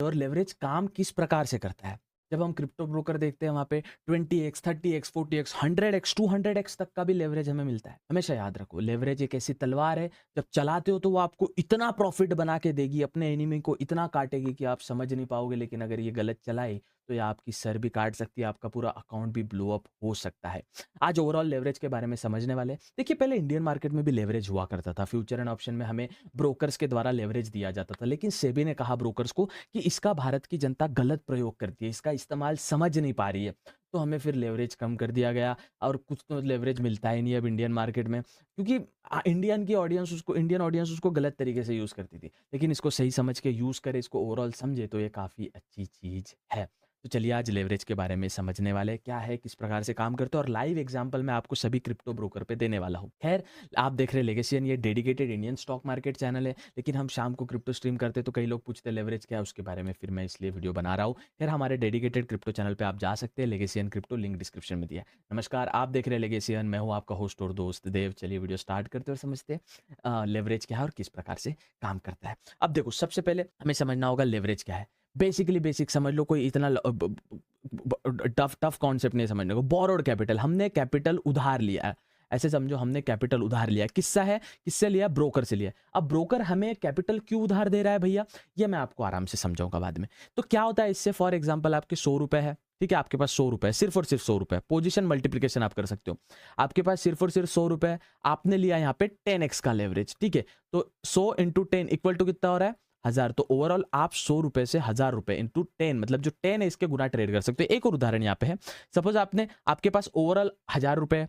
और लेवरेज काम किस प्रकार से करता है। जब हम क्रिप्टो ब्रोकर देखते हैं वहाँ पे 20x 30x 40x 100x 200x तक का भी लेवरेज हमें मिलता है। हमेशा याद रखो लेवरेज एक ऐसी तलवार है, जब चलाते हो तो वो आपको इतना प्रॉफिट बना के देगी, अपने एनिमी को इतना काटेगी कि आप समझ नहीं पाओगे, लेकिन अगर ये गलत चलाए तो ये आपकी सर भी काट सकती है, आपका पूरा अकाउंट भी ब्लो अप हो सकता है। आज ओवरऑल लेवरेज के बारे में समझने वाले। देखिए पहले इंडियन मार्केट में भी लेवरेज हुआ करता था, फ्यूचर एंड ऑप्शन में हमें ब्रोकर्स के द्वारा लेवरेज दिया जाता था, लेकिन सेबी ने कहा ब्रोकर्स को कि इसका भारत की जनता गलत प्रयोग करती है, इसका इस्तेमाल समझ नहीं पा रही है, तो हमें फिर लेवरेज कम कर दिया गया। और कुछ तो लेवरेज मिलता ही नहीं अब इंडियन मार्केट में, क्योंकि इंडियन ऑडियंस उसको गलत तरीके से यूज़ करती थी, लेकिन इसको सही समझ के यूज़ करे, इसको ओवरऑल समझे तो ये काफ़ी अच्छी चीज़ है। तो चलिए आज लेवरेज के बारे में समझने वाले, क्या है, किस प्रकार से काम करते हैं, और लाइव एग्जांपल मैं आपको सभी क्रिप्टो ब्रोकर पे देने वाला हूँ। खैर आप देख रहे लेगेसियन, ये dedicated Indian stock market channel है, लेकिन हम शाम को क्रिप्टो स्ट्रीम करते हैं, तो कई लोग पूछते हैं लेवरेज क्या है उसके बारे में, फिर मैं इसलिए वीडियो बना रहा हूँ। खैर हमारे डेडिकेटेड क्रिप्टो चैनल पे आप जा सकते हैं, लेगेसियन क्रिप्टो, लिंक डिस्क्रिप्शन में दिया है। नमस्कार, आप देख रहे हैं लेगेसियन, मैं हूँ आपका होस्ट और दोस्त देव। चलिए वीडियो स्टार्ट करते हैं और समझते हैं लेवरेज क्या है और किस प्रकार से काम करता है। अब देखो सबसे पहले हमें समझना होगा लेवरेज क्या है। बेसिकली बेसिक समझ लो, कोई इतना टफ कॉन्सेप्ट नहीं समझने को। बोरोड कैपिटल, हमने कैपिटल उधार लिया है, ऐसे समझो हमने कैपिटल उधार लिया। किससा है, किससे लिया, ब्रोकर से लिया। अब ब्रोकर हमें कैपिटल क्यों उधार दे रहा है भैया, ये मैं आपको आराम से समझाऊंगा बाद में। तो क्या होता है इससे, फॉर एग्जांपल आपके 100 रुपए है, ठीक है, आपके पास 100 रुपए, सिर्फ और सिर्फ 100 रुपए, पोजीशन मल्टीप्लिकेशन आप कर सकते हो। आपके पास सिर्फ और सिर्फ 100 रुपए, आपने लिया यहाँ पे 10x का लेवरेज, ठीक है। तो 100 इंटू 10 इक्वल टू कितना हो रहा है, 1000। तो ओवरऑल आप 100 रुपए से 1000 रुपए इंटू 10, मतलब जो 10 है इसके गुना ट्रेड कर सकते हो। एक और उदाहरण यहाँ पे है, सपोज आपके पास ओवरऑल 1000 रुपए है,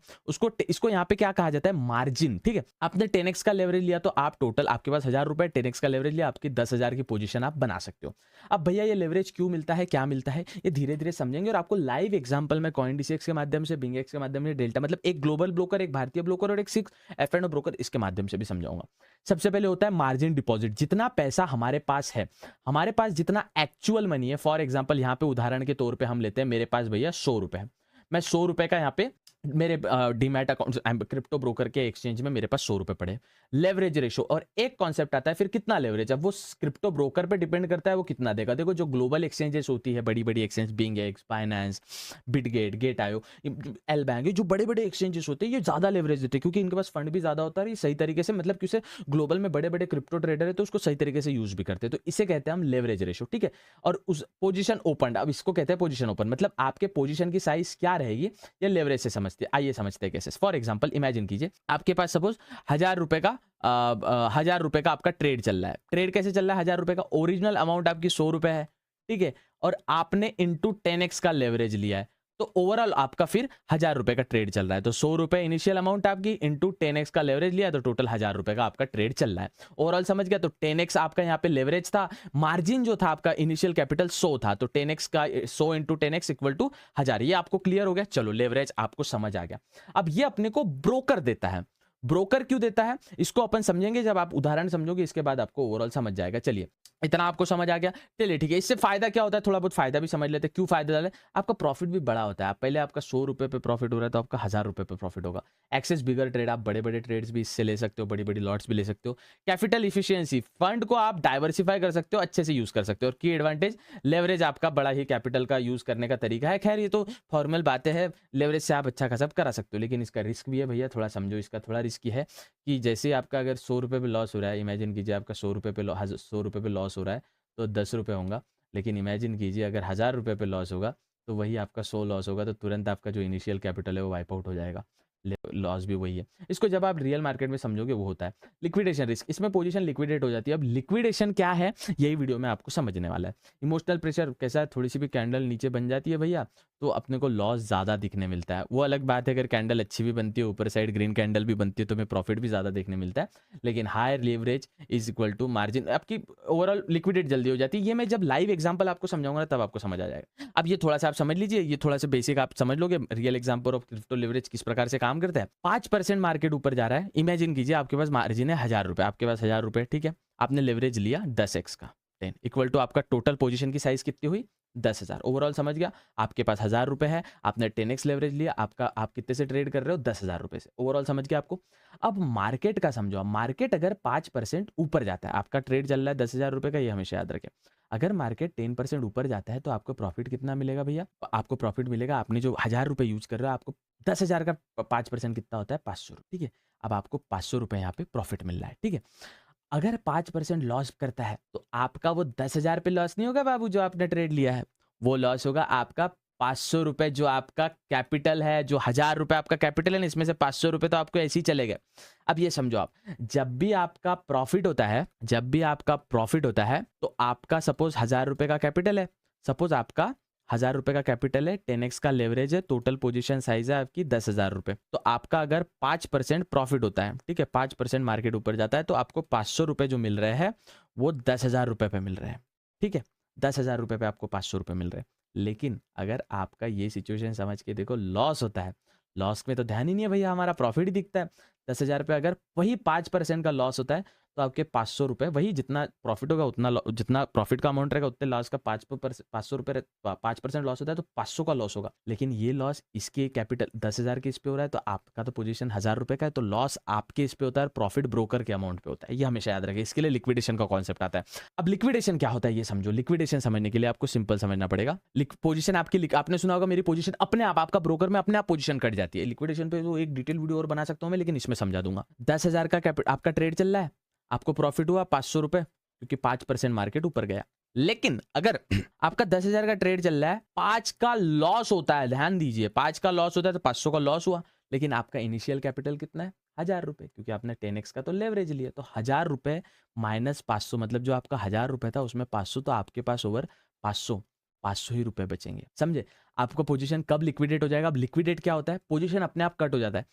इसको यहाँ पे क्या कहा जाता है, मार्जिन, ठीक है। आपने 10x का लेवरेज लिया, तो आप टोटल आपके पास 1000 रुपए, 10x का लेवरेज लिया, आपकी 10,000 की पोजीशन आप बना सकते हो। अब भैया ये लेवरेज क्यों मिलता है, क्या मिलता है, ये धीरे धीरे समझेंगे, और आपको लाइव एग्जाम्पल में CoinDCX के माध्यम से, बिंगेक्स के माध्यम से, डेल्टा मतलब एक ग्लोबल ब्रोकर, एक भारतीय ब्रोकर और एक 6 F&O ब्रोकर, इसके माध्यम से भी समझाऊंगा। सबसे पहले होता है मार्जिन डिपॉजिट, जितना पैसा हमारे पास है, हमारे पास जितना एक्चुअल मनी है। फॉर एग्जांपल यहाँ पे उदाहरण के तौर पे हम लेते हैं, मेरे पास भैया 100 रुपए है, मैं 100 रुपए का यहाँ पे मेरे डीमैट अकाउंट क्रिप्टो ब्रोकर के एक्सचेंज में मेरे पास 100 रुपए पड़े। लेवरेज रेशो, और एक कॉन्सेप्ट आता है फिर कितना लेवरेज, अब वो क्रिप्टो ब्रोकर पे डिपेंड करता है वो कितना देगा। देखो जो ग्लोबल एक्सचेंजेस होती है, बड़ी बड़ी एक्सचेंज, बिंगेक्स, बाइनेंस, बिटगेट, गेट.io, एल बैंक, जो बड़े बड़े एक्सचेंजेस होते हैं ये ज्यादा लेवरेज देते हैं, क्योंकि इनके पास फंड भी ज्यादा होता है, ये सही तरीके से, मतलब कि ग्लोबल में बड़े बड़े क्रिप्टो ट्रेडर है तो उसको सही तरीके से यूज भी करते हैं, तो इसे कहते हैं हम लेवरेज रेशो, ठीक है। और उस पोजीशन ओपन, अब इसको कहते हैं पोजीशन ओपन, मतलब आपके पोजीशन की साइज क्या रहेगी, ये लेवरेज से समझते हैं। आइए समझते हैं कैसे। फॉर एग्जांपल इमेजिन कीजिए आपके पास सपोज 1000 रुपए का 1000 रुपए का आपका ट्रेड चल रहा है। ट्रेड कैसे चल रहा है, 1000 रुपए का ओरिजिनल अमाउंट आपकी 100 रुपए है, ठीक है, और आपने इंटू 10x का लेवरेज लिया है, तो ओवरऑल आपका फिर 1000 रुपए का ट्रेड चल रहा है। तो 100 रुपए इनिशियल अमाउंट आपकी, इंटू 10x का लेवरेज लिया, तो टोटल 1000 रुपए का आपका ट्रेड चल रहा है। ओवरऑल समझ गया। तो 10x आपका यहाँ पे लेवरेज था, मार्जिन जो था आपका इनिशियल कैपिटल 100 था, तो 10x का 100 इंटू 10x इक्वल टू 1000। ये आपको क्लियर हो गया, चलो लेवरेज आपको समझ आ गया। अब ये अपने को ब्रोकर देता है। ब्रोकर क्यों देता है इसको अपन समझेंगे, जब आप उदाहरण समझोगे इसके बाद आपको ओवरऑल समझ जाएगा। चलिए इतना आपको समझ आ गया, चलिए ठीक है। इससे फायदा क्या होता है, थोड़ा बहुत फायदा भी समझ लेते हैं। क्यों फायदा डाले, आपका प्रॉफिट भी बड़ा होता है। आप पहले आपका 100 रुपए पे प्रॉफिट हो रहा है, तो आपका 1000 रुपए पे प्रॉफिट होगा। एक्सेस बिगर ट्रेड, आप बड़े बड़े ट्रेड्स भी इससे ले सकते हो, बड़ी बड़ी लॉट्स भी ले सकते हो। कैपिटल इफिशियंसी, फंड को आप डाइवर्सिफाई कर सकते हो, अच्छे से यूज कर सकते हो। और की एडवांटेज, लेवरेज आपका बड़ा ही कैपिटल का यूज करने का तरीका है। खैर ये तो फॉर्मल बातें हैं, लेवरेज से आप अच्छा खासा करा सकते हो, लेकिन इसका रिस्क भी है भैया, थोड़ा समझो। इसका थोड़ा रिस्क है कि जैसे आपका अगर 100 रुपए पे लॉस हो रहा है, इमेजिन कीजिए आपका 100 रुपए पे 100 रुपए पे लॉस हो रहा है, तो 10 रुपए होगा। लेकिन इमेजिन कीजिए अगर 1000 रुपए पे लॉस होगा, तो वही आपका 100 लॉस होगा, तो तुरंत आपका जो इनिशियल कैपिटल है वो वाइप आउट हो जाएगा। लॉस भी वही है। इसको जब आप रियल मार्केट में समझोगे वो होता है लिक्विडेशन रिस्क, इसमें पोजीशन लिक्विडेट हो जाती है। अब लिक्विडेशन क्या है यही वीडियो में आपको समझने वाला है। इमोशनल प्रेशर कैसा है, थोड़ी सी भी कैंडल नीचे बन जाती है भैया, तो अपने को लॉस ज़्यादा दिखने मिलता है। वो अलग बात है अगर कैंडल अच्छी भी बनती है, ऊपर साइड ग्रीन कैंडल भी बनती है, तो हमें प्रॉफिट भी ज़्यादा देखने मिलता है। लेकिन higher leverage is equal to margin, आपकी ओवरऑल लिक्विडेट जल्दी हो जाती है। ये मैं जब लाइव एग्जांपल आपको समझाऊंगा तब आपको समझ आ जाएगा। अब ये थोड़ा सा आप समझ लीजिए, ये थोड़ा सा बेसिक आप समझ लोगे, real example of crypto leverage किस प्रकार से काम करता है। 5% मार्केट ऊपर जा रहा है, इमेजिन कीजिए आपके पास मार्जिन है 1000 रुपए, आपके पास 1000 रुपए, ठीक है। आपने लेवरेज लिया 10x का, 10 इक्वल टू आपका टोटल पोजीशन की साइज कितनी हुई, 10,000। ओवरऑल समझ गया? आपके पास 1000 रुपए है, आपने 10x लेवरेज लिया, आप कितने से ट्रेड कर रहे हो? 10,000 रुपए से। ओवरऑल समझ गया आपको? अब मार्केट का समझो। अब मार्केट अगर 5% ऊपर जाता है, आपका ट्रेड चल रहा है 10,000 रुपए का, ये हमेशा याद रखें। अगर मार्केट 10% ऊपर जाता है तो आपको प्रॉफिट कितना मिलेगा भैया? आपको प्रॉफिट मिलेगा, आपने जो 1000 रुपए यूज कर रहे हो, आपको 10,000 का 5% कितना होता है? 500 रुपए। ठीक है, अब आपको 500 रुपए यहाँ पे प्रॉफिट मिल रहा है। ठीक है, अगर 5% लॉस करता है तो आपका वो 10,000 पे लॉस नहीं होगा बाबू, जो आपने ट्रेड लिया है, वो लॉस होगा आपका 500 रुपए, जो आपका कैपिटल है, जो 1000 रुपए आपका कैपिटल है ना, इसमें से 500 रुपए तो आपको ऐसे ही चले गए। अब ये समझो आप, जब भी आपका प्रॉफिट होता है, जब भी आपका प्रॉफिट होता है, तो आपका सपोज 1000 रुपए का कैपिटल है, सपोज आपका 1000 रुपए का कैपिटल है, 10x का लेवरेज है, टोटल पोजीशन साइज है आपकी 10,000 रुपए। तो आपका अगर 5% प्रॉफिट होता है, ठीक है, 5% मार्केट ऊपर जाता है, तो आपको 500 रुपए जो मिल रहे हैं वो 10,000 रुपए पे मिल रहे हैं। ठीक है, 10,000 रुपए पे आपको 500 रुपए मिल रहे हैं। लेकिन अगर आपका ये सिचुएशन समझ के देखो, लॉस होता है, लॉस में तो ध्यान ही नहीं है भैया, हमारा प्रॉफिट ही दिखता है। 10,000 पे अगर वही 5% का लॉस होता है, तो आपके 500 रुपए, वही जितना प्रॉफिट होगा उतना, जितना प्रॉफिट का अमाउंट रहेगा उतने लॉस का 500 रुपए 5% लॉस होता है, तो 500 का लॉस होगा। लेकिन ये लॉस इसके कैपिटल 10,000 के इस पे हो रहा है, तो आपका तो पोजीशन 1000 रुपए का है, तो लॉस आपके इस पे होता है, प्रॉफिट ब्रोकर के अमाउंट पे होता है। ये हमेशा याद रखें, इसके लिए लिक्विडेशन का कॉन्सेप्ट आता है। अब लिक्विडेशन क्या होता है ये समझो। लिक्विडेशन समझने के लिए आपको सिंपल समझना पड़ेगा। पोजीशन आपकी, आपने सुना होगा मेरी पोजीशन अपने आप, आपका ब्रोकर में अपने आप पोजीशन कट जाती है। लिक्विडेशन पे तो एक डिटेल वीडियो और बना सकता हूं मैं, लेकिन इसमें समझा दूंगा। 10,000 का आपका ट्रेड चल रहा है, आपको प्रॉफिट हुआ 500 रुपए, क्योंकि 5% मार्केट ऊपर गया। लेकिन अगर आपका 10,000 का ट्रेड चल रहा है, 5 का लॉस होता है, ध्यान दीजिए, 5 का लॉस होता है, तो 500 का लॉस हुआ। लेकिन आपका इनिशियल कैपिटल कितना है? 1000 रुपए, क्योंकि आपने 10x का तो लेवरेज लिया। तो 1000 रुपए माइनस 500, मतलब जो आपका 1000 रुपए था उसमें 500, तो आपके पास ओवर 500 ही रुपए बचेंगे। समझे? आपका पोजीशन कब लिक्विडेट हो जाएगा? अब लिक्विडेट क्या होता है? पोजीशन अपने आप कट हो जाता है।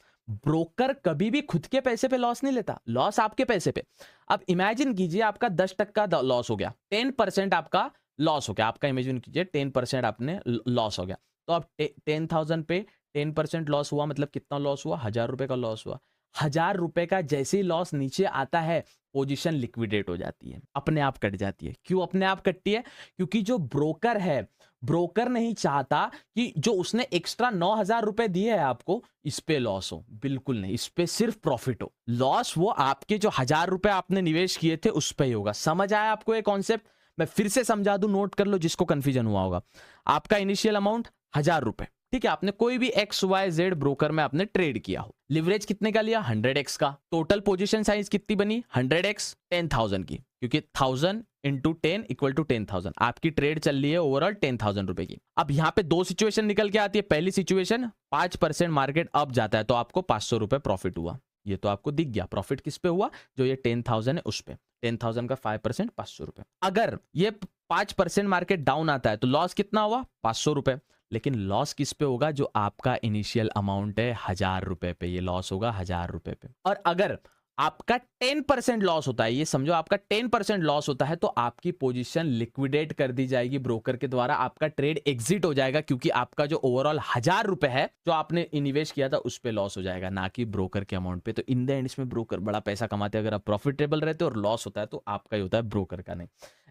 ब्रोकर कभी भी खुद के पैसे पे लॉस नहीं लेता, लॉस आपके पैसे पे। अब इमेजिन कीजिए आपका 10% लॉस हो गया, 10% आपका लॉस हो गया, आपका इमेजिन कीजिए 10% आपने लॉस हो गया। तो अब 10,000 पे 10% लॉस हुआ, मतलब कितना लॉस हुआ? 1000 रुपए का लॉस हुआ। 1000 रुपए का जैसे ही लॉस नीचे आता है, पोजीशन लिक्विडेट हो जाती है, अपने आप कट जाती है। क्यों अपने आप कटती है? क्योंकि जो ब्रोकर है, ब्रोकर नहीं चाहता कि जो उसने एक्स्ट्रा 9,000 रुपए दिए है आपको, इस पे लॉस हो। बिल्कुल नहीं, इस पे सिर्फ प्रॉफिट हो। लॉस वो आपके जो 1000 रुपए आपने निवेश किए थे उस पे ही होगा। समझ आया आपको ये कॉन्सेप्ट? मैं फिर से समझा दूं, नोट कर लो जिसको कंफ्यूजन हुआ होगा। आपका इनिशियल अमाउंट 1000 रुपए, ठीक है, आपने कोई भी XYZ ब्रोकर में आपने ट्रेड किया हो। लिवरेज कितने का लिया? 100x का। टोटल पोजीशन साइज कितनी बनी? 100x 10,000 की, क्योंकि 1000 इंटू 10 इक्वल टू 10,000। आपकी ट्रेड चल रही है ओवरऑल 10,000 रुपए की। अब यहाँ पे दो सिचुएशन निकल के आती है। पहली सिचुएशन, 5% मार्केट अप जाता है, तो आपको 500 रुपए प्रॉफिट हुआ। ये तो आपको दिख गया, प्रॉफिट किस पे हुआ? जो ये 10,000 है उस पे। 10,000 का 5% 500 रुपए। अगर ये 5% मार्केट डाउन आता है, तो लॉस कितना हुआ? 500 रुपए। लेकिन लॉस किस पे होगा? जो आपका इनिशियल अमाउंट है 1000 रुपए पे, ये लॉस होगा 1000 रुपए पे। और अगर आपका 10% लॉस होता है, ये समझो आपका 10% लॉस होता है, तो आपकी पोजीशन लिक्विडेट कर दी जाएगी ब्रोकर के द्वारा, आपका ट्रेड एग्जिट हो जाएगा, क्योंकि आपका जो ओवरऑल 1000 रुपए है जो आपने इन्वेस्ट किया था उस पे लॉस हो जाएगा, ना कि ब्रोकर के अमाउंट पे। तो इन द एंड इसमें ब्रोकर बड़ा पैसा कमाते हैं। अगर आप प्रॉफिटेबल रहते हो और लॉस होता है तो आपका ही होता है, ब्रोकर का नहीं।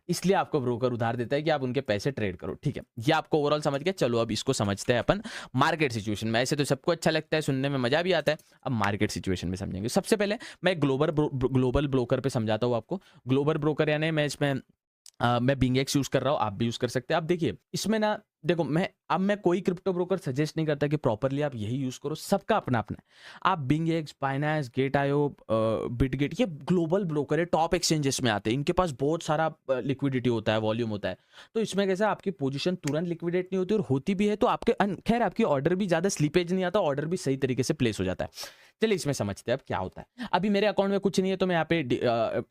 इसलिए आपको ब्रोकर उधार देता है कि आप उनके पैसे ट्रेड करो। ठीक है, ये आपको ओवरऑल समझ गया। चलो अब इसको समझते हैं अपन मार्केट सिचुएशन में। ऐसे तो सबको अच्छा लगता है, सुनने में मजा भी आता है। अब मार्केट सिचुएशन में समझेंगे। सबसे पहले मैं ग्लोबल ब्रोकर पे समझाता हूँ आपको। ग्लोबल ब्रोकर यानी मैं इसमें मैं बिंगेक्स यूज कर रहा हूँ, आप भी यूज कर सकते हैं। आप देखिए इसमें ना, देखो मैं कोई क्रिप्टो ब्रोकर सजेस्ट नहीं करता कि प्रॉपरली आप यही यूज करो, सबका अपना अपना है। आप बिंगेक्स, बाइनेंस, गेट.io, बिटगेट, ये ग्लोबल ब्रोकर है, टॉप एक्सचेंजेस में आते हैं। इनके पास बहुत सारा लिक्विडिटी होता है, वॉल्यूम होता है। तो इसमें कैसा आपकी पोजीशन तुरंत लिक्विडेट नहीं होती, और होती भी है तो आपके खैर आपकी ऑर्डर भी ज्यादा स्लीपेज नहीं आता, ऑर्डर भी सही तरीके से प्लेस हो जाता है। चलिए इसमें समझते हैं अब क्या होता है। अभी मेरे अकाउंट में कुछ नहीं है, तो मैं यहाँ पे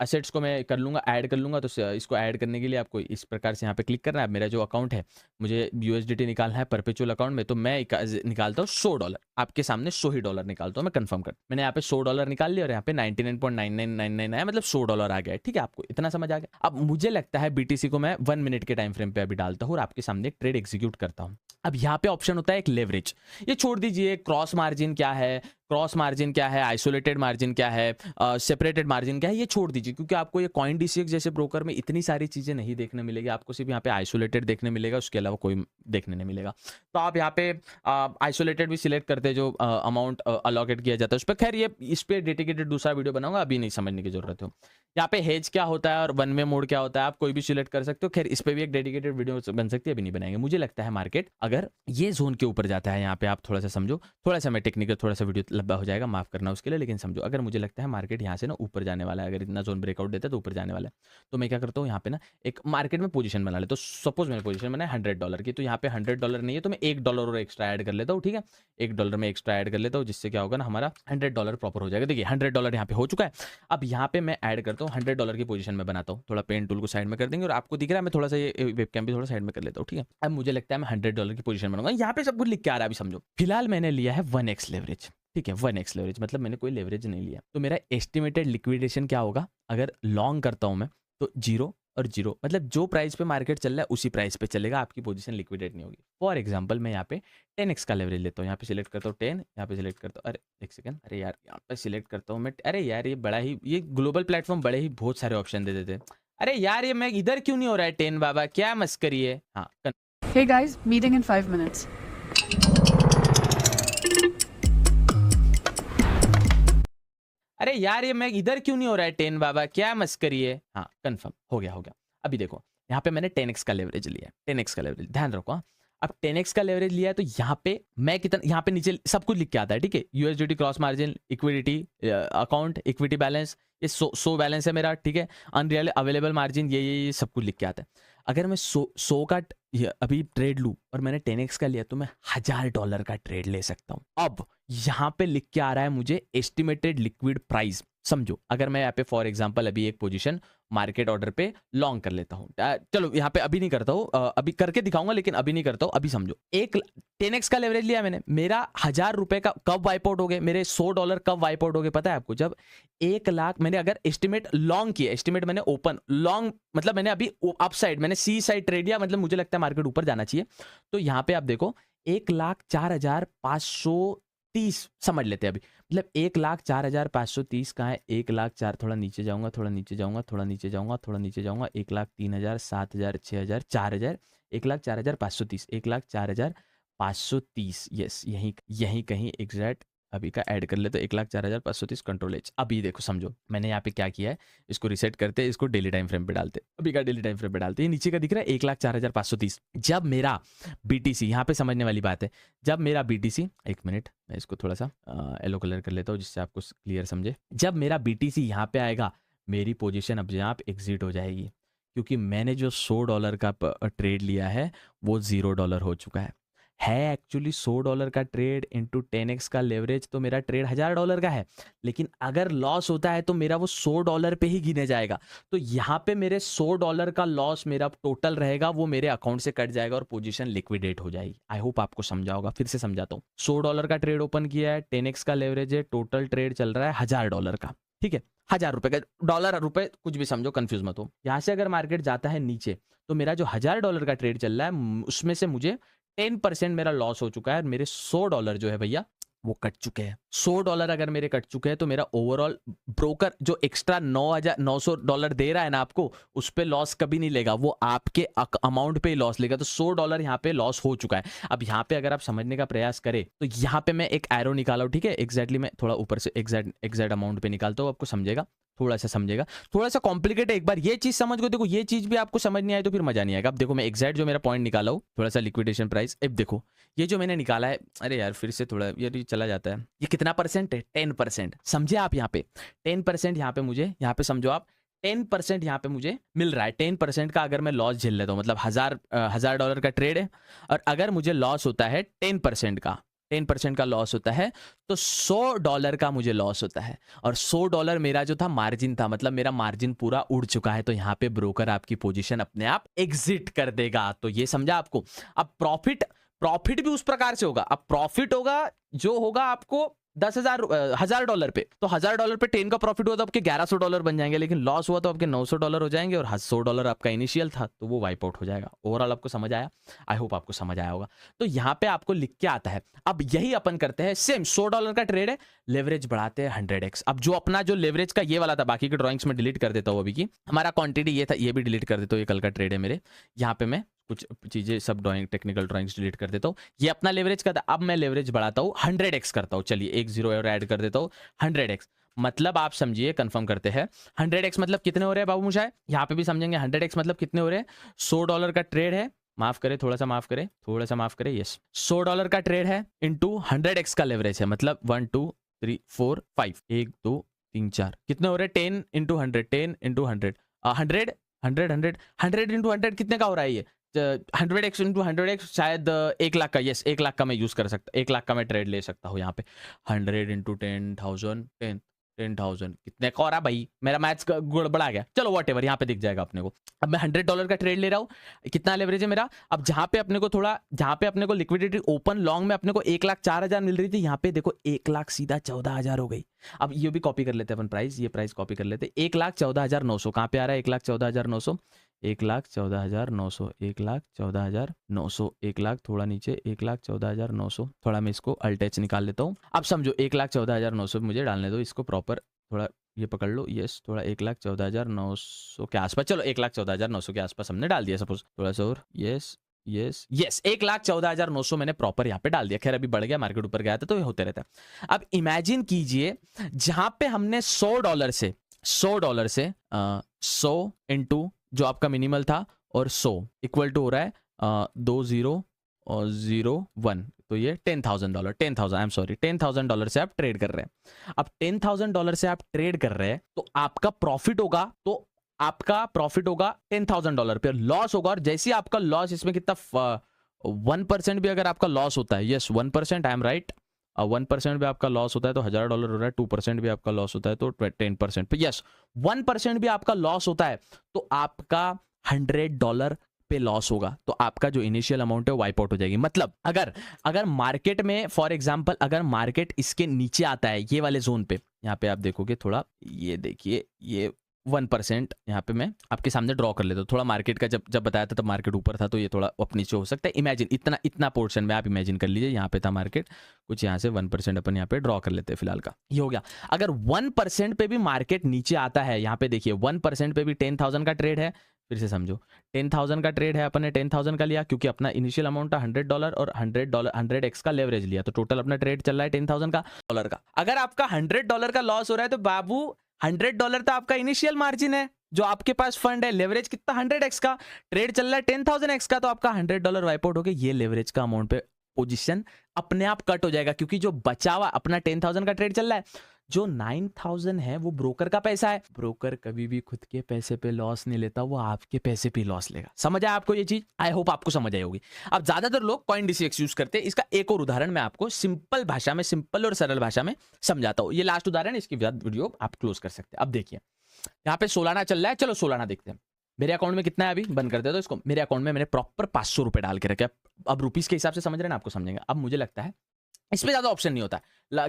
एसेट्स को मैं कर लूंगा, ऐड कर लूंगा। तो इसको ऐड करने के लिए आपको इस प्रकार से यहाँ पे क्लिक करना है। मेरा जो अकाउंट है, मुझे USDT निकालना है परपेचुअल अकाउंट में, तो मैं निकालता हूँ $100। आपके सामने $100 निकालता हूँ मैं, कंफर्म कर। मैंने यहाँ पे $100 निकाल लिया और यहाँ पे 99.9999 आया, मतलब $100 आ गया। ठीक है, आपको इतना समझ आ गया। अब मुझे लगता है BTC को मैं 1 मिनट के टाइम फ्रेम पे अभी डालता हूँ और आपके सामने एक ट्रेड एग्जीक्यूट करता हूँ। अब यहाँ पे ऑप्शन होता है एक लेवरेज। ये छोड़ दीजिए, क्रॉस मार्जिन क्या है, क्रॉस मार्जिन क्या है, आइसोलेटेड मार्जिन क्या है, सेपरेटेड मार्जिन क्या है, ये छोड़ दीजिए, क्योंकि आपको ये कॉइन डीसीएक्स जैसे ब्रोकर में इतनी सारी चीज़ें नहीं देखने मिलेगी। आपको सिर्फ यहाँ पे आइसोलेटेड देखने मिलेगा, उसके अलावा कोई देखने नहीं मिलेगा। तो आप यहाँ पे आइसोलेटेड भी सिलेक्ट करते हैं, जो अमाउंट अलॉकेट किया जाता है उस पर। खैर ये इस पर डेडिकेटेड दूसरा वीडियो बनाऊंगा, अभी नहीं समझने की जरूरत हो। यहाँ पे हेज क्या होता है और वन वे मोड क्या होता है, आप कोई भी सिलेक्ट कर सकते हो। खैर इस पे भी एक डेडिकेटेड वीडियो बन सकती है, अभी नहीं बनाएंगे। मुझे लगता है मार्केट अगर ये जोन के ऊपर जाता है, यहाँ पे आप थोड़ा सा समझो, थोड़ा सा मैं टेक्निकल, थोड़ा सा वीडियो लंबा हो जाएगा, माफ करना उसके लिए, लेकिन समझो अगर मुझे लगता है मार्केट यहाँ से ना ऊपर जाने वाला है, अगर इतना जोन ब्रेकआउट देता है तो ऊपर जाने वाला है, तो मैं क्या करता हूँ यहाँ पे ना एक मार्केट में पोजीशन बना लेता हूँ। सपोज मैंने पोजीशन बनाया $100 की, तो यहाँ पे $100 नहीं है तो मैं $1 और एक्स्ट्रा ऐड कर लेता हूँ, ठीक है। $1 में एक्स्ट्रा ऐड कर लेता हूँ, जिससे क्या होगा ना, हमारा $100 प्रॉपर हो जाएगा। देखिए $100 यहाँ पे हो चुका है। अब यहाँ पे मैं ऐड करता हूँ $100 की पोजीशन में बनाता हूँ, थोड़ा पेन टूल को साइड में कर देंगे, और आपको दिख रहा है मैं थोड़ा सा ये वेबकैम भी थोड़ा साइड में कर लेता हूँ, ठीक है। अब मुझे लगता है मैं $100 की पोजीशन बनाऊंगा। यहाँ पे सब कुछ लिख के आ रहा है, अभी समझो। फिलहाल मैंने लिया है 1x लेवरेज, ठीक है। 1x लेवरेज मतलब मैंने कोई लेवरेज नहीं लिया। तो मेरा एस्टिमेटेड लिक्विडेशन क्या होगा, अगर लॉन्ग करता हूँ मैं तो 0 और 0, मतलब जो प्राइस पे मार्केट चल रहा है उसी प्राइस पे चलेगा, आपकी पोजीशन लिक्विडेट नहीं होगी। फॉर एग्जांपल मैं यहाँ पे 10x का लेवरेज लेता हूँ, यहाँ पे सिलेक्ट करता हूँ 10, यहाँ पे सिलेक्ट करता हूँ, अरे एक सेकंड, अरे यार यहाँ पे सिलेक्ट करता हूँ मैं, अरे यार ये बड़ा ही, ये ग्लोबल प्लेटफॉर्म बड़े ही बहुत सारे ऑप्शन दे देते हैं। अरे यार ये मैं इधर क्यों नहीं हो रहा है 10 बाबा, क्या मस्करी है। हाँ, Hey guys, meeting in 5 minutes. अरे यार ये मैं इधर क्यों नहीं हो रहा है 10 बाबा, क्या मस्करी है। हाँ कंफर्म हो गया, हो गया। अभी देखो यहाँ पे मैंने 10x का लेवरेज लिया है, 10x का लेवरेज, ध्यान रखो। हाँ, अब 10x का लेवरेज लिया है तो यहाँ पे मैं कितना, यहाँ पे नीचे सब कुछ लिख के आता है, ठीक है। USDT cross margin, equity account, equity balance, ये 100 बैलेंस है मेरा, ठीक है। अनरियल अवेलेबल मार्जिन, ये सब कुछ लिख के आता है। अगर मैं 100 का अभी ट्रेड लूँ और मैंने 10x का लिया तो मैं $1000 का ट्रेड ले सकता हूँ। अब यहाँ पे लिख के आ रहा है मुझे एस्टिमेटेड लिक्विड प्राइस। समझो अगर मैं यहाँ पे फॉर एग्जांपल अभी एक पोजीशन मार्केट ऑर्डर पे लॉन्ग कर लेता हूँ, चलो यहाँ पे अभी नहीं करता हूँ, अभी करके दिखाऊंगा, लेकिन अभी नहीं करता हूँ। अभी समझो एक 10x का लेवरेज लिया मैंने, मेरा $1000 का कब वाइप आउट हो गए, मेरे $100 कब वाइप आउट हो गए पता है आपको, जब 1 लाख मैंने अगर एस्टिमेट लॉन्ग किया, एस्टिमेट मैंने ओपन लॉन्ग मतलब मैंने अभी अप साइड, मैंने सी साइड ट्रेड लिया, मतलब मुझे लगता है मार्केट ऊपर जाना चाहिए। तो यहाँ पे आप देखो 1,04,530 समझ लेते हैं अभी, मतलब 1,04,530 कहाँ है, 1,04,000, थोड़ा नीचे जाऊंगा, थोड़ा नीचे जाऊंगा, थोड़ा नीचे जाऊंगा, थोड़ा नीचे जाऊंगा, 1,03,000, 7,000, 6,000, 4,000, 1,04,530, 1,04,530, यस यही कहीं एग्जैक्ट अभी का ऐड कर ले तो 1,04,530 कंट्रोल एच। अभी देखो समझो मैंने यहाँ पे क्या किया है, इसको रिसेट करते हैं, इसको डेली टाइम फ्रेम पे डालते, अभी का डेली टाइम फ्रेम पे डालते, ये नीचे का दिख रहा है 1,04,530। जब मेरा बीटीसी, यहाँ पे समझने वाली बात है, जब मेरा बीटीसी, एक मिनट मैं इसको थोड़ा सा येलो कलर कर लेता हूँ जिससे आपको क्लियर समझे, जब मेरा बीटीसी यहाँ पे आएगा मेरी पोजीशन अपने आप एग्जिट हो जाएगी, क्योंकि मैंने जो $100 का ट्रेड लिया है वो $0 हो चुका है एक्चुअली $100 का ट्रेड इंटू 10x का लेवरेज, तो मेरा ट्रेड $1000 का है, लेकिन अगर लॉस होता है तो मेरा वो $100 पे ही गिने जाएगा। तो यहाँ पे मेरे $100 का लॉस मेरा टोटल रहेगा, वो मेरे अकाउंट से कट जाएगा और पोजीशन लिक्विडेट हो जाएगी। आई होप आपको समझा होगा, फिर से समझाता हूँ। $100 का ट्रेड ओपन किया है, 10x का लेवरेज है, टोटल ट्रेड चल रहा है $1000 का, ठीक है। $1000 का, डॉलर रुपए कुछ भी समझो, कंफ्यूज मत हो। यहाँ से अगर मार्केट जाता है नीचे तो मेरा जो $1000 का ट्रेड चल रहा है उसमें से मुझे 10% मेरा लॉस हो चुका है, मेरे $100 जो है भैया वो कट चुके हैं। $100 अगर मेरे कट चुके हैं तो मेरा ओवरऑल ब्रोकर जो एक्स्ट्रा $9,900 दे रहा है ना आपको, उस पे लॉस कभी नहीं लेगा, वो आपके अमाउंट पे ही लॉस लेगा। तो $100 यहाँ पे लॉस हो चुका है। अब यहाँ पे अगर आप समझने का प्रयास करें तो यहाँ पे मैं एक एरो निकाला हूँ, ठीक है। एग्जैक्टली मैं थोड़ा ऊपर से एग्जैक्ट अमाउंट पे निकालता हूँ, आपको समझेगा, थोड़ा सा समझेगा, थोड़ा सा कॉम्प्लिकेट है। एक बार ये चीज समझ को देखो, ये चीज भी आपको समझ नहीं आए तो फिर मजा नहीं आएगा। अब देखो मैं एग्जैक्ट जो मेरा पॉइंट निकाला हूँ, थोड़ा सा लिक्विडेशन प्राइस, अब देखो ये जो मैंने निकाला है, अरे यार फिर से थोड़ा ये चला जाता है, ये कितना परसेंट है, 10%। समझे आप, यहाँ पे 10% यहाँ पे मुझे, यहाँ पे समझो आप 10% यहाँ पे मुझे मिल रहा है। 10% का अगर मैं लॉस झेल लेता हूँ, मतलब $1000 का ट्रेड है, और अगर मुझे लॉस होता है 10% का लॉस होता है तो $100 का मुझे लॉस होता है, और $100 मेरा जो था मार्जिन था, मतलब मेरा मार्जिन पूरा उड़ चुका है। तो यहाँ पे ब्रोकर आपकी पोजीशन अपने आप एग्जिट कर देगा। तो ये समझा आपको। अब प्रॉफिट भी उस प्रकार से होगा। अब प्रॉफिट होगा जो होगा आपको $10,000 पे, तो $1000 पे 10 का प्रॉफिट हुआ तो आपके $1100 बन जाएंगे, लेकिन लॉस हुआ तो आपके $900 हो जाएंगे और $100 आपका इनिशियल था तो वो वाइप आउट हो जाएगा। ओवरऑल आपको समझ आया? आई होप आपको समझ आया होगा। तो यहाँ पे आपको लिख के आता है। अब यही अपन करते हैं सेम, $100 का ट्रेड है, लेवरेज बढ़ाते हैं 100x। अब जो अपना जो लेवरेज का ये वाला था, बाकी के ड्राइंग्स में डिलीट कर देता हूँ अभी की, हमारा क्वांटिटी ये था, ये भी डिलीट कर देता हूँ, ये कल का ट्रेड है मेरे। यहाँ पे मैं कुछ चीजें सब ड्राइंग टेक्निकल ड्राइंग्स डिलीट कर देता हूँ। ये अपना लेवरेज का था, अब मैं लेवरेज बढ़ाता हूँ 100x करता हूँ। चलिए एक जीरो और ऐड कर देता हूँ 100x, मतलब आप समझिए, कंफर्म करते हैं 100x मतलब कितने हो रहे हैं बाबू मुशाय, यहाँ पे भी समझेंगे 100x मतलब कितने हो रहे हैं। $100 का ट्रेड है, माफ करे, थोड़ा सा माफ करे, थोड़ा सा माफ करे, यस, $100 का ट्रेड है इंटू 100x का लेवरेज है, मतलब 1 2 3 4 5, 1 2 3 4, कितने हो रहे हैं 10 इंटू 100, 10 इंटू 100, 100 100 100 100 इंटू 100 कितने का हो रहा है ये 100x इंटू 100x, शायद 1 लाख का, यस 1 लाख का मैं यूज कर सकता, 1 लाख का मैं ट्रेड ले सकता हूँ यहाँ पे। 100 इंटू 10,000, 10,000 कितने का हो रहा भाई, मेरा मैथ्स गड़बड़ा गया, चलो वॉट एवर, यहाँ पे दिख जाएगा अपने को। अब मैं $100 का ट्रेड ले रहा हूँ, कितना लेवरेज है मेरा। अब जहाँ पे अपने को थोड़ा, जहाँ पे अपने को लिक्विडिटी ओपन लॉन्ग में अपने को 1,04,000 मिल रही थी, यहाँ पे देखो 1 लाख सीधा 14,000 हो गई। अब ये भी कॉपी कर लेते हैं अपन प्राइस, ये प्राइस कॉपी कर लेते हैं। 1,14,900 कहाँ पे आ रहा है, 1,14,900, 1,14,900, 1,14,900, 1 लाख थोड़ा नीचे, 1,14,900, थोड़ा मैं इसको अल्टेच निकाल लेता हूँ। अब समझो 1,14,900 मुझे डालने दो, इसको प्रॉपर थोड़ा ये पकड़ लो, यस, थोड़ा 1,14,900 के आसपास, चलो 1,14,900 के आसपास हमने डाल दिया सपोज, थोड़ा सा और, यस यस यस, 1,14,900 मैंने प्रॉपर यहाँ पे डाल दिया। खैर अभी बढ़ गया, मार्केट ऊपर गया था तो ये होते रहता है। अब इमेजिन कीजिए जहां पे हमने $100 से 100 इंटू जो आपका मिनिमल था और 100 इक्वल टू हो रहा है 2001, तो ये $10,000, 10,000, आई एम सॉरी, $10,000 से आप ट्रेड कर रहे हैं। अब $10,000 से आप ट्रेड कर रहे हैं तो आपका प्रॉफिट होगा, तो आपका प्रॉफिट होगा $10,000 पे, लॉस होगा, और जैसे आपका लॉस इसमें कितना 1% भी अगर आपका लॉस होता है, यस 1%, आई एम राइट, 1% भी आपका लॉस होता है तो $1,000 हो रहा है, 2% भी आपका लॉस होता है तो 10% पे, यस 1% भी आपका लॉस होता है तो आपका $100 पे लॉस होगा, तो आपका जो इनिशियल अमाउंट है वाइप आउट हो जाएगी। मतलब अगर मार्केट में फॉर एग्जांपल अगर मार्केट इसके नीचे आता है, ये वाले जोन पे, यहाँ पे आप देखोगे थोड़ा, ये देखिए ये 1% यहाँ पे मैं आपके सामने ड्रॉ कर लेता हूँ। थोड़ा मार्केट का जब बताया था तब मार्केट ऊपर था तो ये थोड़ा अप नीचे हो सकता है। इमेजिन इतना पोर्शन में आप इमेजिन कर लीजिए, यहाँ पे था मार्केट, कुछ यहाँ से 1% अपन यहाँ पे ड्रॉ कर लेते हैं फिलहाल का, ये हो गया। अगर 1% पे भी मार्केट नीचे आता है, यहाँ पे देखिए 1% पे भी 10,000 का ट्रेड है, फिर से समझो 10,000 का ट्रेड है, अपन ने 10,000 का लिया क्योंकि अपना इनिशियल अमाउंट था $100 और $100x का लेवरेज लिया, तो टोटल अपना ट्रेड चल रहा है 10,000 का डॉलर का। अगर आपका $100 का लॉस हो रहा है तो बाबू $100 तो आपका इनिशियल मार्जिन है जो आपके पास फंड है, लेवरेज कितना 100x का, ट्रेड चल रहा है 10,000x का, तो आपका $100 वाइप आउट हो गया। ये लेवरेज का अमाउंट पे पोजीशन अपने आप कट हो जाएगा क्योंकि जो बचा हुआ अपना 10,000 का ट्रेड चल रहा है, जो 9,000 है वो ब्रोकर का पैसा है। ब्रोकर कभी भी खुद के पैसे पे लॉस नहीं लेता, वो आपके पैसे पे लॉस लेगा। समझ आया आपको ये चीज? आई होप आपको समझ आई होगी। अब ज्यादातर लोग CoinDCX यूज करते हैं, इसका एक और उदाहरण मैं आपको सिंपल भाषा में, सिंपल और सरल भाषा में समझाता हूँ। ये लास्ट उदाहरण, इसके बाद वीडियो आप क्लोज कर सकते हैं। अब देखिए यहाँ पे सोलाना चल रहा है, चलो सोलाना देखते हैं। मेरे अकाउंट में कितना है अभी, बंद कर दे तो इसको। मेरे अकाउंट में मैंने प्रॉपर 500 रुपए डाल के रखे। अब रुपीस के हिसाब से समझ रहे हैं ना, आपको समझेंगे। अब मुझे लगता है इसमें ज्यादा ऑप्शन नहीं होता है,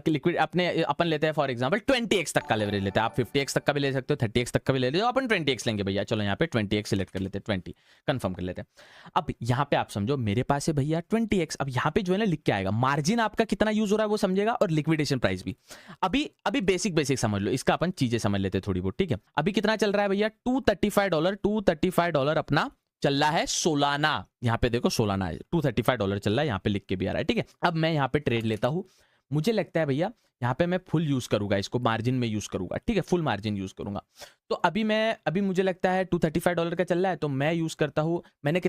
लिक्विड अपन लेते हैं फॉर एग्जांपल 20x तक का लेवरेज लेते हैं। आप 50x तक का भी ले सकते हो, 30x तक का भी ले लेते हो, अपन 20x लेंगे भैया। चलो यहाँ पे 20x सिलेक्ट कर लेते हैं, 20 कंफर्म कर लेते हैं। अब यहाँ पे आप समझो मेरे पास है भैया 20x। अब यहाँ पे जो है ना लिख के आएगा मार्जिन आपका कितना यूज हो रहा है वो समझेगा, और लिक्विडेशन प्राइस भी। अभी बेसिक समझ लो, इसका अपन चीजें समझ लेते हैं थोड़ी बहुत, ठीक है। अभी कितना चल रहा है भैया, $235 अपना चल रहा है सोलाना। यहाँ पे देखो सोलाना है, $235 चल रहा है, यहाँ पे लिख के भी आ रहा है, ठीक है। अब मैं यहाँ पे ट्रेड लेता हूँ, मुझे लगता है भैया यहाँ पे मैं फुल यूज करूंगा, इसको मार्जिन में यूज करूंगा, ठीक है, फुल मार्जिन यूज करूंगा। तो अभी मुझे लगता है $235 का चल रहा है, तो मैं यूज करता हूँ, मैंने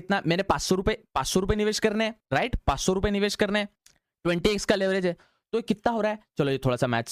500 रुपए निवेश करने हैं, राइट, 500 रुपए निवेश करने हैं, 20x का लेवरेज है, तो कितना हो रहा है। चलो ये थोड़ा सा मैथ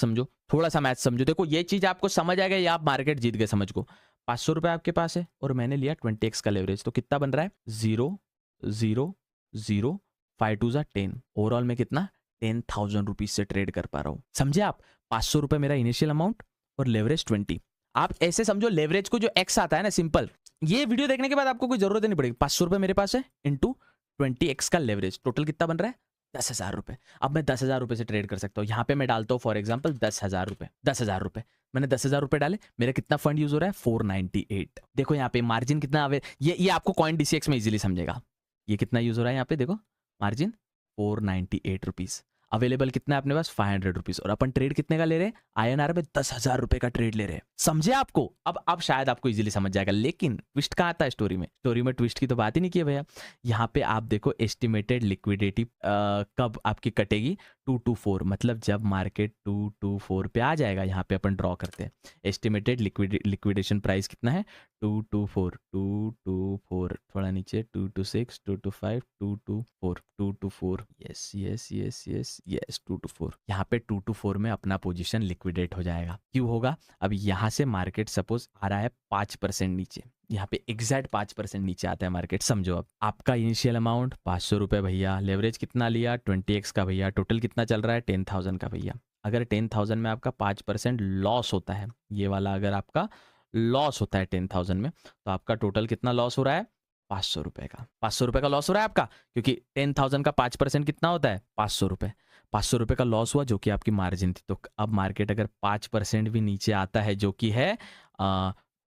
समझो, देखो ये चीज आपको समझ आएगा, ये आप मार्केट जीत गए, समझ को। 500 रुपए आपके पास है और मैंने लिया 20x का लेवरेज, तो कितना बन रहा है 0.005 2 10। ओवरऑल में कितना 10,000 रुपीज से ट्रेड कर पा रहा हूं, समझे आप। 500 रुपए मेरा इनिशियल अमाउंट और लेवरेज 20। आप ऐसे समझो लेवरेज को जो x आता है ना, सिंपल, ये वीडियो देखने के बाद आपको कोई जरूरत नहीं पड़ेगी। 500 रुपए मेरे पास है इंटू 20x का लेवरेज, टोटल कितना बन रहा है 10,000 रुपये। अब मैं 10,000 रुपये से ट्रेड कर सकता हूँ। यहाँ पे मैं डालता हूँ फॉर एग्जाम्पल 10,000 रुपये, 10,000 रुपये। मैंने 10,000 रुपये डाले, मेरा कितना फंड यूज हो रहा है, 498। देखो यहाँ पे मार्जिन कितना आवे, ये आपको कॉइन DCX में इजीली समझेगा। ये कितना यूज हो रहा है यहाँ पे, देखो मार्जिन 498 रुपीज। अवेलेबल कितना है अपने पास, 500 रुपीज। और अपन ट्रेड कितने का ले रहे हैं, INR में 10,000 रुपये का ट्रेड ले रहे हैं। समझे आपको? अब शायद आपको इजीली समझ जाएगा। लेकिन ट्विस्ट कहाँ आता है स्टोरी में? स्टोरी में ट्विस्ट की तो बात ही नहीं की है भैया। यहाँ पे आप देखो एस्टिमेटेड लिक्विडिटी कब आपकी कटेगी, 224, मतलब जब मार्केट 224 पे आ जाएगा। यहाँ पे अपन ड्रॉ करते हैं, एस्टिमेटेड लिक्विडेशन प्राइस कितना है, 224, थोड़ा नीचे 226, 225, 224, yes yes yes yes yes, 224। यहाँ पे 224 में अपना पोजीशन लिक्विडेट हो जाएगा। क्यों होगा? अब यहाँ से मार्केट सपोज आ रहा है 5% नीचे, यहाँ पे एग्जैक्ट 5% नीचे आता है मार्केट। समझो अब आपका इनिशियल अमाउंट 500 रुपये भैया, लेवरेज कितना लिया, 20x का भैया, टोटल कितना चल रहा है, 10,000 का भैया। अगर 10,000 में आपका 5% लॉस होता है, ये वाला अगर आपका लॉस होता है 10,000 में, तो आपका टोटल कितना लॉस हो रहा है, 500 रुपये का। 500 रुपये का लॉस हो रहा है आपका, क्योंकि 10,000 का 5% कितना होता है, 500 रुपये। 500 रुपये का लॉस हुआ, जो कि आपकी मार्जिन थी। तो अब मार्केट अगर 5% भी नीचे आता है, जो कि है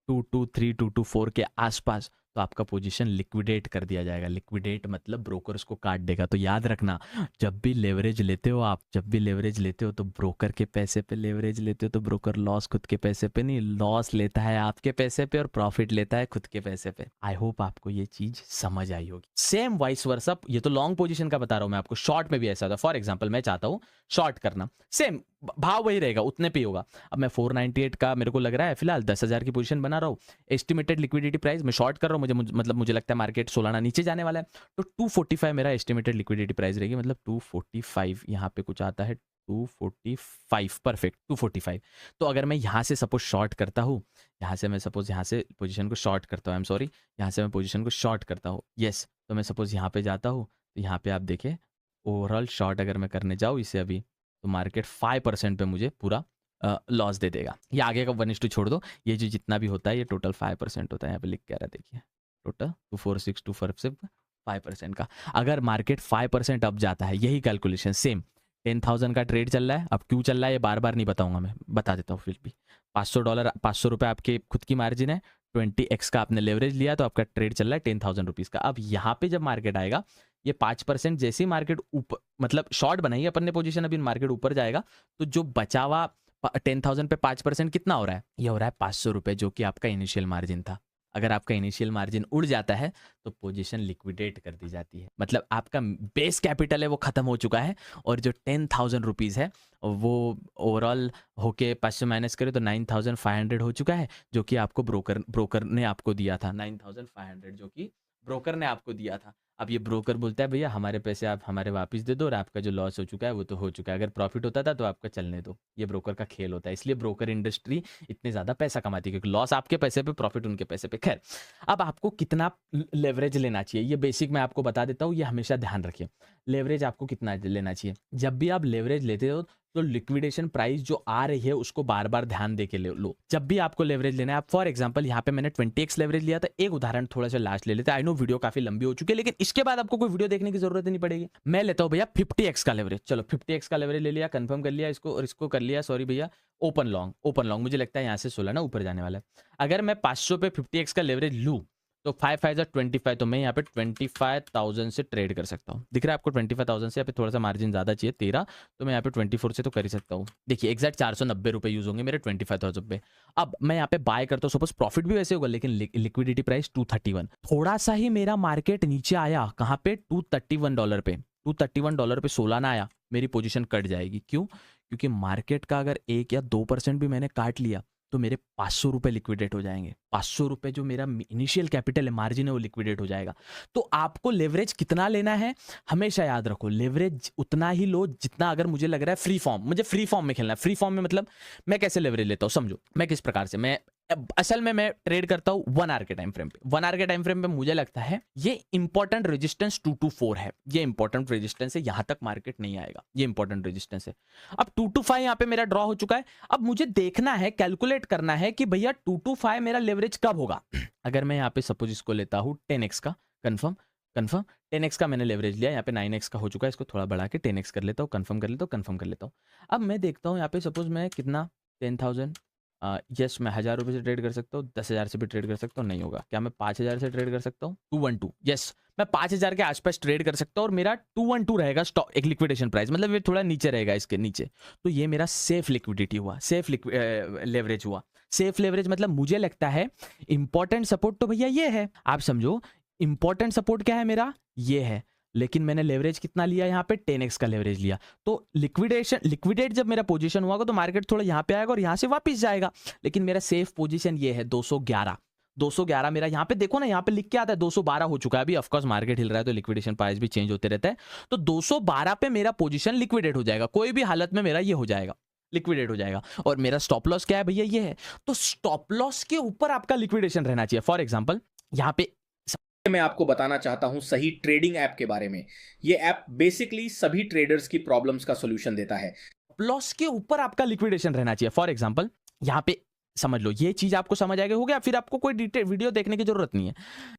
223, 224 के आसपास, तो आपका पोजीशन लिक्विडेट कर दिया जाएगा। लिक्विडेट मतलब ब्रोकर उसको काट देगा। तो याद रखना, जब भी लेवरेज लेते हो आप, जब भी लेवरेज लेते हो तो ब्रोकर के पैसे पे लेवरेज लेते हो, तो ब्रोकर लॉस खुद के पैसे पे नहीं, लॉस लेता है आपके पैसे पे और प्रॉफिट लेता है खुद के पैसे पे। आई होप आपको ये चीज समझ आई होगी। सेम वाइस वर्सा, ये तो लॉन्ग पोजीशन का बता रहा हूँ मैं आपको, शॉर्ट में भी ऐसा होता है। फॉर एग्जाम्पल मैं चाहता हूँ शॉर्ट करना, सेम भाव वही रहेगा, उतने पे होगा। अब मैं 498 का मेरे को लग रहा है, फिलहाल 10,000 की पोजीशन बना रहा हूँ, एस्टिमेटेड लिक्विडिटी प्राइस मैं शॉर्ट कर रहा हूँ, मतलब मुझे लगता है मार्केट सोलाना नीचे जाने वाला है, तो 245 मेरा एस्टिमेटेड लिक्विडिटी प्राइस रहेगी। मतलब 245 यहाँ पे कुछ आता है, 245, परफेक्ट 245। तो अगर मैं यहाँ से सपोज शॉर्ट करता हूँ, यहाँ से मैं सपोज यहाँ से पोजीशन को शॉर्ट करता हूँ, आई एम सॉरी, यहाँ से मैं पोजीशन को शॉर्ट करता हूँ, यस। तो मैं सपोज यहाँ पे जाता हूँ, तो यहाँ पे आप देखें ओवरऑल शॉर्ट अगर मैं करने जाऊँ इसे अभी, तो मार्केट 5% पे मुझे पूरा लॉस दे देगा। ये आगे का 1:2 छोड़ दो, ये जो जितना भी होता है ये टोटल 5% होता है। यहाँ पे लिख के आ रहा है, देखिए टोटल 246, 246 5% का। अगर मार्केट 5% अप जाता है, यही कैलकुलेशन सेम, 10,000 का ट्रेड चल रहा है। अब क्यों चल रहा है ये बार बार नहीं बताऊंगा, मैं बता देता हूँ फिर भी। $500, 500 रुपये आपके खुद की मार्जिन है, 20x का आपने लेवरेज लिया, तो आपका ट्रेड चल रहा है 10,000 रुपीज़ का। अब यहाँ पे जब मार्केट आएगा, ये 5% जैसे ही मार्केट ऊपर, मतलब शॉर्ट बनाई अपन ने पोजीशन, अभी मार्केट ऊपर जाएगा, तो जो बचा हुआ 10,000 पे 5% कितना हो रहा है, ये हो रहा है 500 रुपये, जो कि आपका इनिशियल मार्जिन था। अगर आपका इनिशियल मार्जिन उड़ जाता है तो पोजीशन लिक्विडेट कर दी जाती है, मतलब आपका बेस कैपिटल है वो खत्म हो चुका है, और जो 10,000 रुपीज़ है वो ओवरऑल होके 500 माइनस करे तो 9,500 हो चुका है, जो कि आपको ब्रोकर ने आपको दिया था, 9,500 जो कि ब्रोकर ने आपको दिया था। अब ये ब्रोकर बोलता है भैया हमारे पैसे आप हमारे वापस दे दो, और आपका जो लॉस हो चुका है वो तो हो चुका है, अगर प्रॉफिट होता था तो आपका चलने दो। ये ब्रोकर का खेल होता है, इसलिए ब्रोकर इंडस्ट्री इतने ज़्यादा पैसा कमाती है, क्योंकि लॉस आपके पैसे पे, प्रॉफिट उनके पैसे पे। खैर, अब आपको कितना लेवरेज लेना चाहिए ये बेसिक मैं आपको बता देता हूँ, ये हमेशा ध्यान रखिए। लेवरेज आपको कितना लेना चाहिए, जब भी आप लेवरेज लेते हो तो लिक्विडेशन प्राइस जो आ रही है उसको बार बार ध्यान दे के लो। जब भी आपको लेवरेज लेना है, आप फॉर एग्जांपल यहाँ पे मैंने 20x लेवरेज लिया था, एक उदाहरण थोड़ा सा लास्ट ले लेते हैं। आई नो वीडियो काफी लंबी हो चुकी है, लेकिन इसके बाद आपको कोई वीडियो देखने की जरूरत नहीं पड़ेगी। मैं लेता हूँ भैया 50x का लेवरेज। चलो 50x का लेवरेज ले लिया, कंफर्म कर लिया इसको, और इसको कर लिया, सॉरी भैया, ओपन लॉन्ग। मुझे लगता है यहाँ से 16 ना ऊपर जाने वाला है। अगर मैं 500 पे 50x का लेवरेज लूँ तो 5 5 25, तो मैं यहाँ पे 25,000 से ट्रेड कर सकता हूँ। दिख रहा है आपको 25,000 से, यहाँ पे थोड़ा सा मार्जिन ज़्यादा चाहिए 13, तो मैं यहाँ पे 24 से तो कर ही सकता हूँ। देखिए एग्जैक्ट 490 रुपये यूज़ होंगे मेरे 25,000 पे। अब मैं यहाँ पे बाय करता हूँ, सपोज प्रॉफिट भी वैसे होगा, लेकिन लिक्विडिटी प्राइस 231, थोड़ा सा ही मेरा मार्केट नीचे आया, कहाँ पे, $231 पे, $231 पे सोलाना आया, मेरी पोजीशन कट जाएगी। क्यों? क्योंकि मार्केट का अगर 1 या 2% भी मैंने काट लिया तो मेरे 500 रुपये लिक्विडेट हो जाएंगे। 500 रुपये जो मेरा इनिशियल कैपिटल है, मार्जिन है, वो लिक्विडेट हो जाएगा। तो आपको लेवरेज कितना लेना है हमेशा याद रखो, लेवरेज उतना ही लो जितना, अगर मुझे लग रहा है फ्री फॉर्म, मुझे फ्री फॉर्म में खेलना है। फ्री फॉर्म में मतलब मैं कैसे लेवरेज लेता हूँ समझो, मैं किस प्रकार से, मैं असल में मैं ट्रेड करता हूँ 1 आवर के टाइम फ्रेम पे। 1 आवर के टाइम फ्रेम पे मुझे लगता है ये इंपॉर्टेंट रेजिस्टेंस 224 है, ये इंपॉर्टेंट रेजिस्टेंस है, यहां तक मार्केट नहीं आएगा, ये इंपॉर्टेंट रेजिस्टेंस है। अब 225 यहाँ पे मेरा ड्रॉ हो चुका है। अब मुझे देखना है, कैलकुलेट करना है कि भैया 225 मेरा लेवरेज कब होगा। अगर मैं यहाँ पे सपोज इसको लेता हूँ 10x का कंफर्म, कंफर्म। 10x का मैंने लेवरेज लिया, यहाँ पे 9x का हो चुका है, इसको थोड़ा बढ़ा के 10x कर लेता हूँ, कंफर्म कर लेता हूँ, कंफर्म कर लेता हूँ। अब मैं देखता हूँ यहाँ पे सपोज मैं कितना 10,000 यस मैं 1000 रुपये से ट्रेड कर सकता हूँ, 10,000 से भी ट्रेड कर सकता हूँ, नहीं होगा। क्या मैं 5000 से ट्रेड कर सकता हूँ? 212 यस मैं 5000 के आसपास ट्रेड कर सकता हूँ और मेरा 212 रहेगा स्टॉक एक लिक्विडेशन प्राइस, मतलब ये थोड़ा नीचे रहेगा इसके नीचे। तो ये मेरा सेफ लिक्विडिटी हुआ, सेफ लेवरेज हुआ। सेफ लेवरेज मतलब मुझे लगता है इंपॉर्टेंट सपोर्ट तो भैया ये है, आप समझो इंपॉर्टेंट सपोर्ट क्या है मेरा, ये है। लेकिन मैंने लेवरेज कितना लिया यहाँ पे 10x का लेवरेज लिया, तो लिक्विडेट जब मेरा पोजीशन हुआ तो मार्केट थोड़ा यहाँ पे आएगा और यहाँ से वापस जाएगा। लेकिन मेरा सेफ पोजीशन ये है 211 मेरा यहाँ पे देखो ना, यहाँ पे लिख के आता है 212 हो चुका है अभी। ऑफकोर्स मार्केट हिल रहा है तो लिक्विडेशन प्राइस भी चेंज होते रहता है, तो 212 पे मेरा पोजीशन लिक्विडेट हो जाएगा, कोई भी हालत में मेरा ये हो जाएगा, लिक्विडेट हो जाएगा। और मेरा स्टॉप लॉस क्या है भैया, ये है। तो स्टॉप लॉस के ऊपर आपका लिक्विडेशन रहना चाहिए। फॉर एग्जांपल यहाँ पे मैं आपको बताना चाहता हूं सही ट्रेडिंग ऐप के बारे में। ये ऐप बेसिकली सभी ट्रेडर्स की प्रॉब्लम्स का सॉल्यूशन देता है। लॉस के ऊपर आपका लिक्विडेशन रहना चाहिए। फॉर एग्जांपल यहाँ पे समझ लो, ये चीज आपको समझ आ गई हो गया, फिर आपको कोई डिटेल वीडियो देखने की जरूरत नहीं है।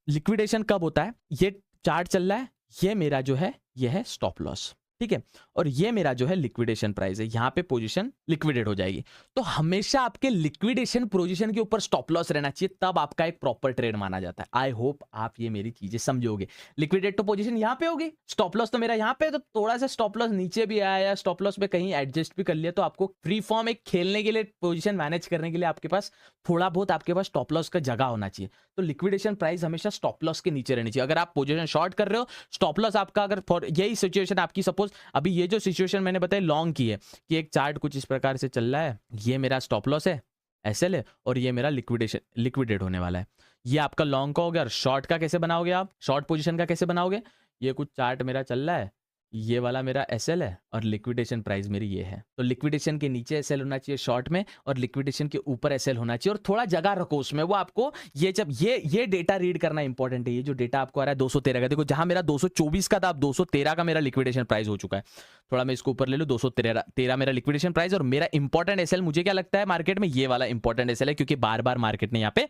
लिक्विडेशन कब होता है, ये चार्ट चल रहा है, ये मेरा जो है ये है स्टॉप लॉस, ठीक है, और ये मेरा जो है लिक्विडेशन प्राइस है, यहाँ पे पोजीशन लिक्विडेट हो जाएगी। तो हमेशा आपके लिक्विडेशन पोजीशन के ऊपर स्टॉप लॉस रहना चाहिए, तब आपका एक प्रॉपर ट्रेड माना जाता है। आई होप आप ये मेरी चीजें समझोगे। लिक्विडेट तो पोजीशन यहाँ पे होगी, स्टॉप लॉस तो मेरा यहाँ पे, तो थोड़ा सा स्टॉप लॉस नीचे भी आया या स्टॉप लॉस पे कहीं एडजस्ट भी कर लिया, तो आपको फ्री फॉर्म एक खेलने के लिए, पोजीशन मैनेज करने के लिए आपके पास थोड़ा बहुत आपके पास स्टॉप लॉस का जगह होना चाहिए। तो लिक्विडेशन प्राइस हमेशा स्टॉप लॉस के नीचे रहनी चाहिए। अगर आप पोजीशन शॉर्ट कर रहे हो, स्टॉप लॉस आपका अगर फॉर यही सिचुएशन आपकी, सपोज अभी ये जो सिचुएशन मैंने बताई लॉन्ग की है कि एक चार्ट कुछ इस प्रकार से चल रहा है, ये मेरा स्टॉप लॉस है एसएल है, और ये मेरा लिक्विडेट होने वाला है। ये आपका लॉन्ग का हो गया। और शॉर्ट का कैसे बनाओगे आप, शॉर्ट पोजीशन का कैसे बनाओगे, ये कुछ चार्ट मेरा चल रहा है, ये वाला मेरा एसएल है और लिक्विडेशन प्राइस मेरी ये है। तो लिक्विडेशन के नीचे एसएल होना चाहिए शॉर्ट में, और लिक्विडेशन के ऊपर एसएल होना चाहिए, और थोड़ा जगह रखो उसमें। वो आपको ये जब ये डेटा रीड करना इंपॉर्टेंट है। ये जो डेटा आपको आ रहा है 213 का, देखो जहां मेरा 224 का था, अब 213 का मेरा लिक्विडेशन प्राइस हो चुका है। थोड़ा मैं इसको ऊपर ले लूँ, 213 मेरा लिक्विडेशन प्राइस, और मेरा इंपॉर्टेंट एसएल मुझे क्या लगता है मार्केट में, ये वाला इंपॉर्टेंट एसएल है, क्योंकि बार बार मार्केट ने यहाँ पे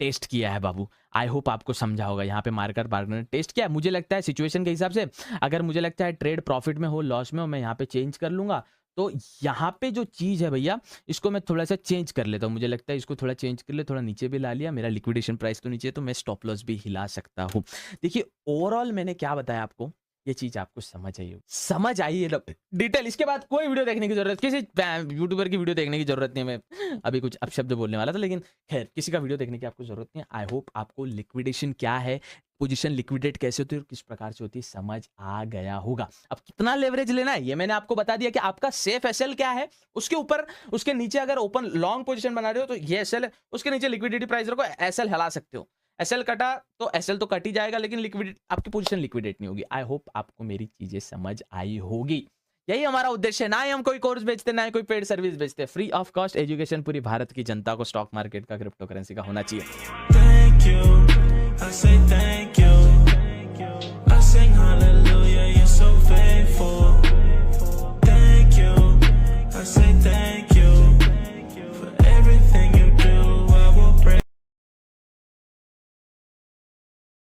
टेस्ट किया है बाबू। आई होप आपको समझा होगा, यहाँ पे मार्केट ने टेस्ट किया है। मुझे लगता है सिचुएशन के हिसाब से, अगर मुझे लगता है ट्रेड प्रॉफिट में हो लॉस में हो, मैं यहाँ पे चेंज कर लूंगा। तो यहाँ पे जो चीज है भैया, इसको मैं थोड़ा सा चेंज कर लेता हूँ। मुझे लगता है इसको थोड़ा चेंज कर ले, थोड़ा नीचे भी ला लिया, मेरा लिक्विडेशन प्राइस तो नीचे है, तो मैं स्टॉप लॉस भी हिला सकता हूँ। देखिए ओवरऑल मैंने क्या बताया आपको, ये चीज आपको समझ आई होगी, समझ आई है डिटेल। इसके बाद कोई वीडियो देखने की जरूरत, किसी यूट्यूबर की वीडियो देखने की जरूरत नहीं है। मैं अभी कुछ अपशब्द बोलने वाला था, लेकिन खैर किसी का वीडियो देखने की आपको जरूरत नहीं है। आई होप आपको लिक्विडेशन क्या है, पोजीशन लिक्विडेट कैसे होती है और किस प्रकार से होती है, समझ आ गया होगा। अब कितना लेवरेज लेना है ये मैंने आपको बता दिया कि आपका सेफ एसएल क्या है, उसके ऊपर उसके नीचे अगर ओपन लॉन्ग पोजीशन बना रहे हो तो ये एसएल है, उसके नीचे लिक्विडिटी प्राइस रखो, एसएल हिला सकते हो। एसएल कटा तो एसएल तो कट ही जाएगा, लेकिन लिक्विडेट आपकी पोजीशन लिक्विडेट नहीं होगी। आई होप आपको मेरी चीजें समझ आई होगी। यही हमारा उद्देश्य है, ना ही हम कोई कोर्स बेचते, ना ही कोई पेड सर्विस बेचते। फ्री ऑफ कॉस्ट एजुकेशन पूरी भारत की जनता को स्टॉक मार्केट का, क्रिप्टो करेंसी का होना चाहिए। Thank you, I say thank you. I sing hallelujah, you're so faithful. Thank you, I say thank you.